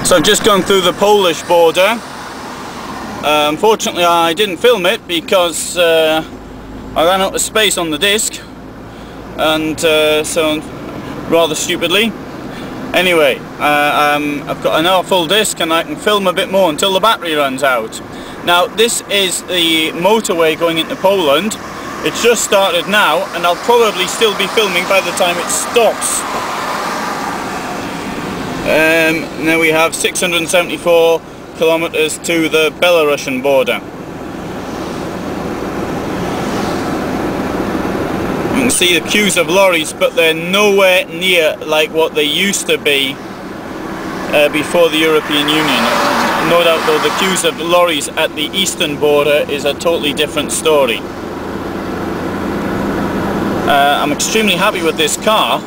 So I've just gone through the Polish border. Unfortunately I didn't film it because I ran out of space on the disc, and so rather stupidly. Anyway, I've got an hour full disc and I can film a bit more until the battery runs out. Now this is the motorway going into Poland. It's just started now and I'll probably still be filming by the time it stops. Now we have 674 kilometers to the Belarusian border. You can see the queues of lorries, but they're nowhere near like what they used to be before the European Union. No doubt though, the queues of lorries at the eastern border is a totally different story. I'm extremely happy with this car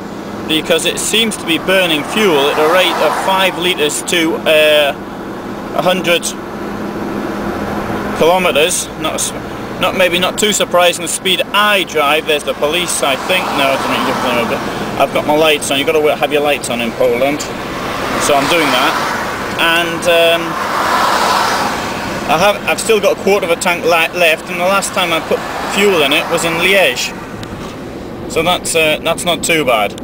because it seems to be burning fuel at a rate of 5 litres to 100 kilometers. Maybe not too surprising the speed I drive. There's the police, I think. No, it doesn't make a difference. I've got my lights on. You've got to have your lights on in Poland, so I'm doing that. And I've still got a quarter of a tank left, and the last time I put fuel in it was in Liège, so that's not too bad.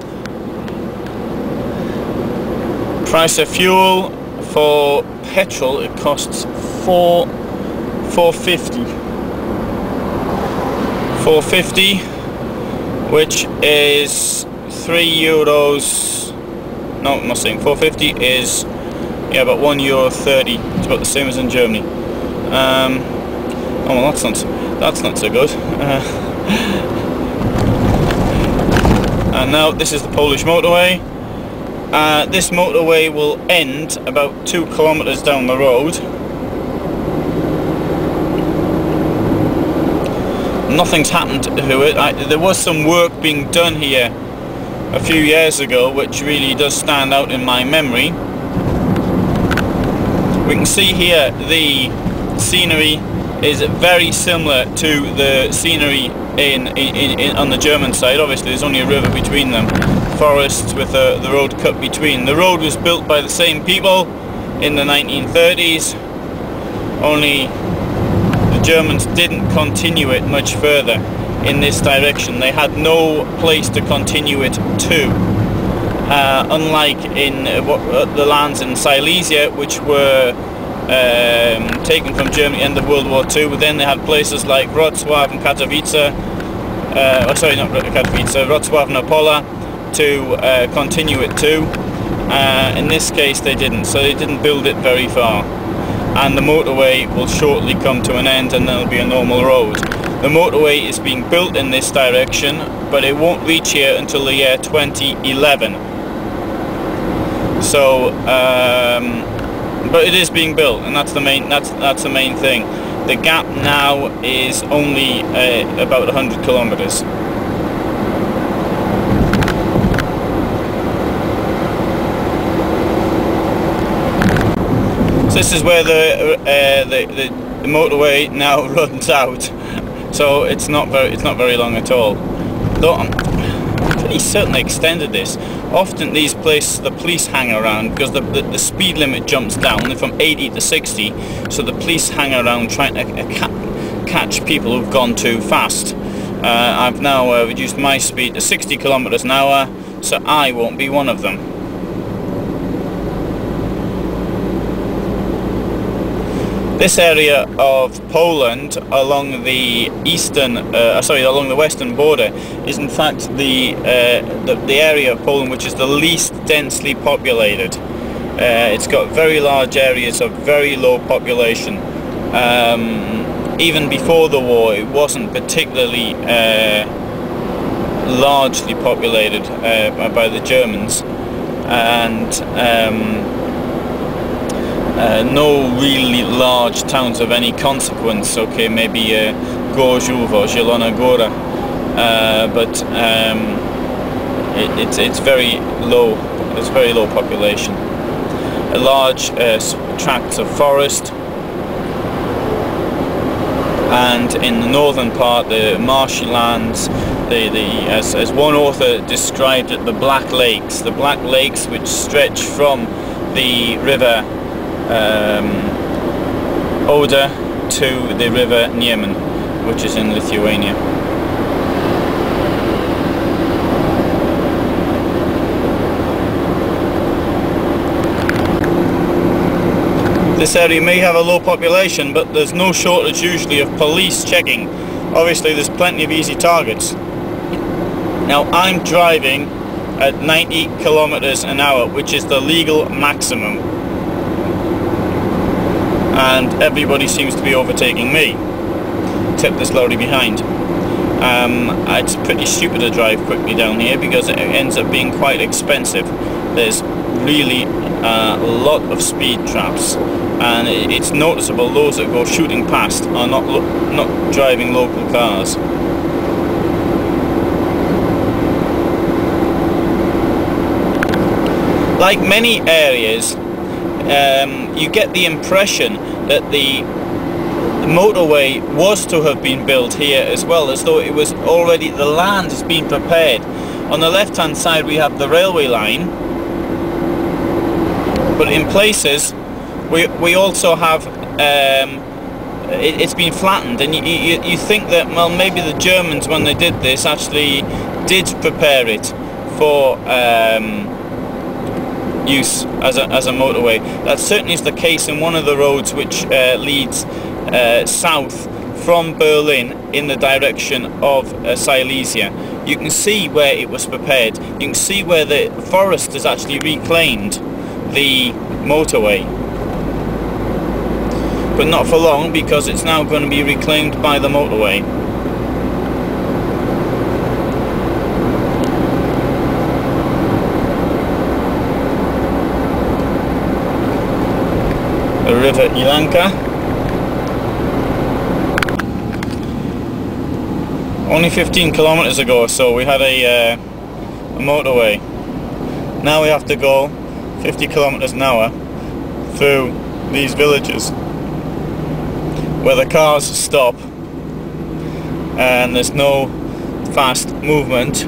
Price of fuel for petrol, it costs 4.50, which is €3. No, I'm not saying 4.50 is about €1.30. It's about the same as in Germany. Oh well, that's not so good. And now this is the Polish motorway. This motorway will end about 2 kilometers down the road. Nothing's happened to it. There was some work being done here a few years ago, which really does stand out in my memory. We can see here the scenery is very similar to the scenery on the German side. Obviously there's only a river between them, forests with the road cut between. The road was built by the same people in the 1930s, only the Germans didn't continue it much further in this direction. They had no place to continue it to, unlike in the lands in Silesia, which were taken from Germany at the end of World War II. But then they had places like Wrocław and Katowice, Wrocław and Opola to continue it to. In this case they didn't, so they didn't build it very far. And the motorway will shortly come to an end and then it'll be a normal road. The motorway is being built in this direction, but it won't reach here until the year 2011. So, but it is being built, and that's the main thing. The gap now is only about 100 kilometers. So this is where the motorway now runs out. So it's not very long at all. Though I'm pretty certain they extended this. Often these places the police hang around because the speed limit jumps down from 80 to 60. So the police hang around trying to catch people who've gone too fast. I've now reduced my speed to 60 kilometers an hour, so I won't be one of them. This area of Poland along the along the western border is in fact the area of Poland which is the least densely populated. It's got very large areas of very low population. Even before the war, it wasn't particularly largely populated by the Germans, and no really large towns of any consequence. Okay, maybe Gorzów or Zielona Góra, but it's very low. It's very low population. A large tracts of forest, and in the northern part, the marshy lands. As one author described it, the Black Lakes which stretch from the river Oder to the river Niemen, which is in Lithuania. This area may have a low population, but there's no shortage usually of police checking. Obviously there's plenty of easy targets. Now I'm driving at 90 kilometers an hour, which is the legal maximum, and everybody seems to be overtaking me, except this lorry behind. It's pretty stupid to drive quickly down here because it ends up being quite expensive. There's really a lot of speed traps, and it's noticeable those that go shooting past are not driving local cars. Like many areas, you get the impression that the motorway was to have been built here as well, as though it was already, the land has been prepared. On the left hand side we have the railway line, but in places we also have it's been flattened, and you think that, well, maybe the Germans, when they did this, actually did prepare it for use as a motorway. That certainly is the case in one of the roads which leads south from Berlin in the direction of Silesia. You can see where it was prepared. You can see where the forest has actually reclaimed the motorway, but not for long, because it's now going to be reclaimed by the motorway. The river Ilanka. Only 15 kilometers ago or so we had a motorway. Now we have to go 50 kilometers an hour through these villages where the cars stop and there's no fast movement.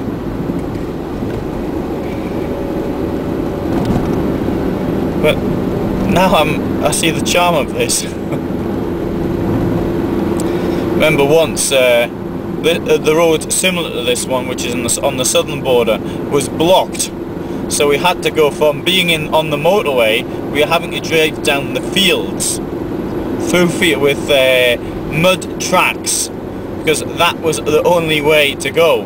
But now I see the charm of this. Remember once the road similar to this one, which is on the southern border, was blocked, so we had to go from being on the motorway, we were having to drive down the fields through with mud tracks, because that was the only way to go.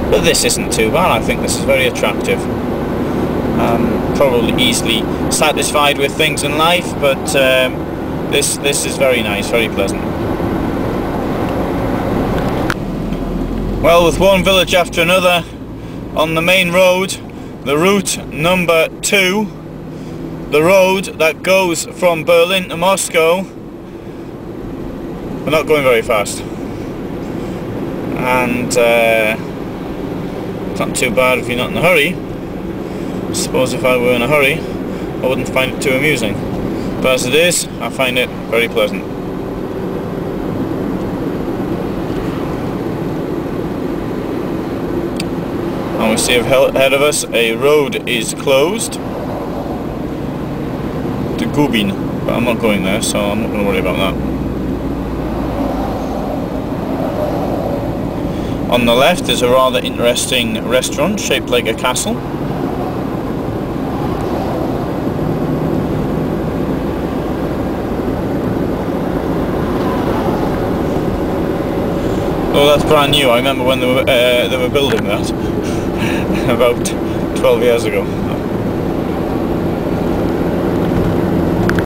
But this isn't too bad. I think this is very attractive. Probably easily satisfied with things in life, but this is very nice, very pleasant. Well, with one village after another on the main road, the route number 2, the road that goes from Berlin to Moscow, we're not going very fast, and it's not too bad if you're not in a hurry. I suppose if I were in a hurry I wouldn't find it too amusing, but as it is, I find it very pleasant. And we see ahead of us a road is closed to Gubin, but I'm not going there, so I'm not going to worry about that. On the left is a rather interesting restaurant shaped like a castle. Oh, that's brand new. I remember when they were building that about 12 years ago.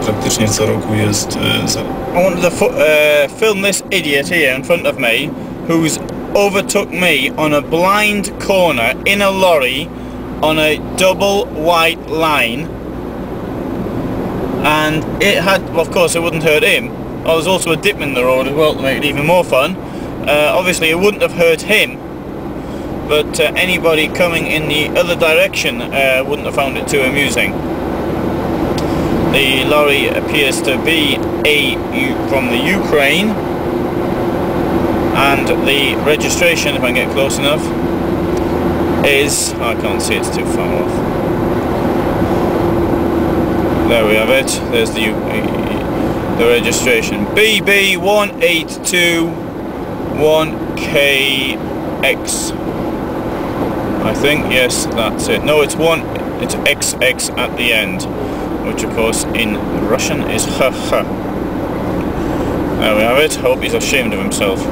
Praktycznie co roku jest. I wanted to film this idiot here in front of me, who's overtook me on a blind corner in a lorry on a double white line, and it had, well, of course it wouldn't hurt him. Oh, there's also a dip in the road as well to make it even more fun. Obviously it wouldn't have hurt him, but anybody coming in the other direction wouldn't have found it too amusing. The lorry appears to be from the Ukraine, and the registration, if I can get close enough, is, I can't see, it's too far off. There we have it. There's the registration. BB1821KX. I think, yes, that's it. No, it's XX at the end, which of course in Russian is ha ha. There we have it. Hope he's ashamed of himself.